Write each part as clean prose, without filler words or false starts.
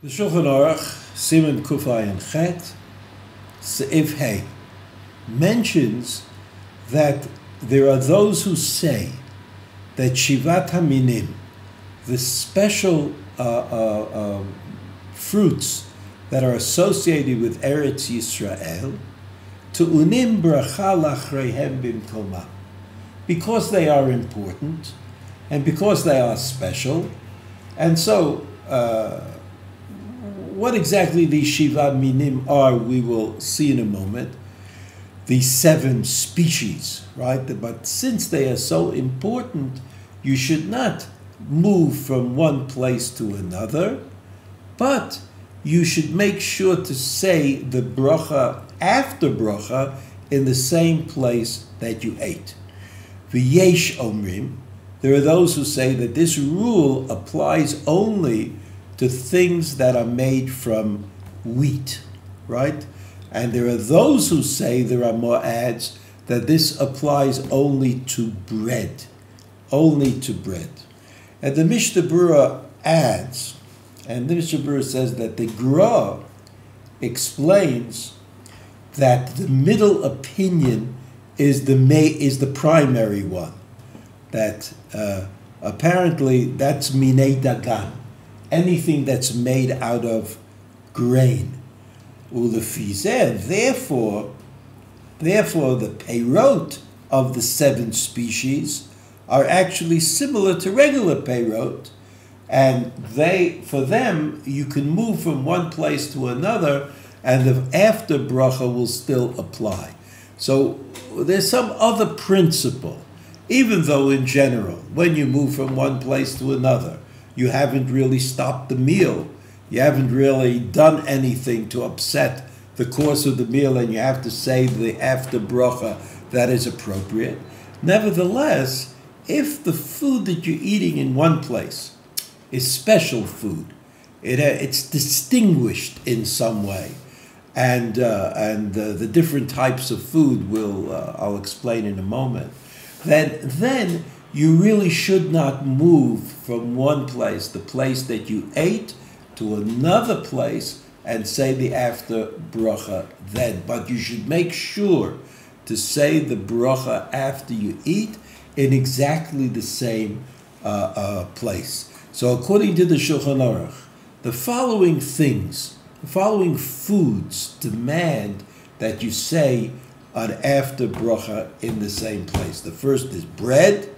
The Shulchan Aruch, Siman Kufay and Chet, Seif Hey, mentions that there are those who say that Shivat HaMinim, the special fruits that are associated with Eretz Yisrael, Tu'unim Bracha Achrona bimkoma, because they are important and because they are special. And so, what exactly these Shiva Minim are, we will see in a moment. These 7 species, right? But since they are so important, you should not move from one place to another, but you should make sure to say the bracha after bracha in the same place that you ate. V'yesh omrim, there are those who say that this rule applies only to things that are made from wheat, right? And there are those who say, there are more ads, that this applies only to bread, only to bread. And the Mishnah Berurah adds, and the Mishnah Berurah says that the Gra explains that the middle opinion is the primary one, that apparently that's minei dagan, anything that's made out of grain. Therefore, the peirot of the 7 species are actually similar to regular peirot, and for them, you can move from one place to another, and the after bracha will still apply. So there's some other principle, even though in general, when you move from one place to another, you haven't really stopped the meal. You haven't really done anything to upset the course of the meal, and you have to say the after bracha that is appropriate. Nevertheless, if the food that you're eating in one place is special food, it's distinguished in some way, and the different types of food I'll explain in a moment, then you really should not move from one place, the place that you ate, to another place and say the after bracha then. But you should make sure to say the bracha after you eat in exactly the same place. So according to the Shulchan Aruch, the following foods demand that you say an after bracha in the same place. The first is bread,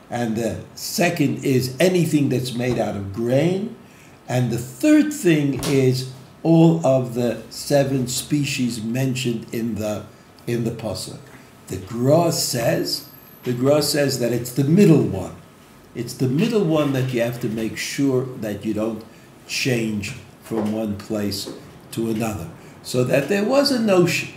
and the second is anything that's made out of grain, and the third thing is all of the 7 species mentioned in the pasuk. The Gra says that it's the middle one. It's the middle one that you have to make sure that you don't change from one place to another. So that there was a notion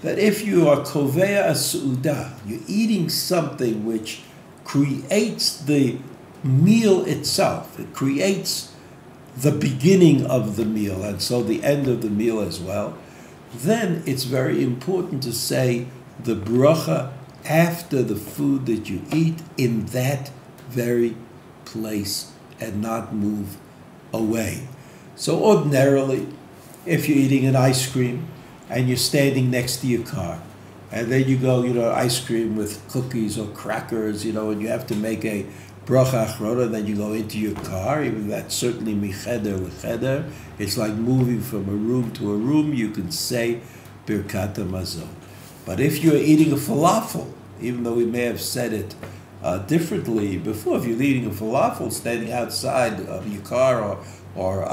that if you are kovea a su'udah, you're eating something which creates the meal itself. It creates the beginning of the meal, and so the end of the meal as well. Then it's very important to say the bracha after the food that you eat in that very place and not move away. So ordinarily, if you're eating an ice cream and you're standing next to your car, and then you go, ice cream with cookies or crackers, and you have to make a Bracha Achrona, then you go into your car, even that's certainly micheder lecheder. It's like moving from a room to a room. You can say Birkat HaMazon. But if you're eating a falafel, even though we may have said it differently before, if you're eating a falafel standing outside of your car or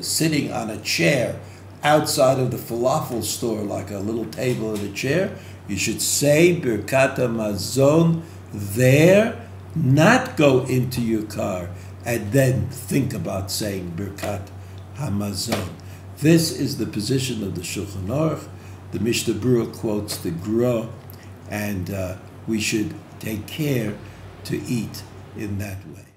sitting on a chair outside of the falafel store, like a little table and a chair, you should say Birkat HaMazon there, not go into your car and then think about saying Birkat HaMazon. This is the position of the Shulchan Aruch. The Mishnah Berurah quotes the Gra, and we should take care to eat in that way.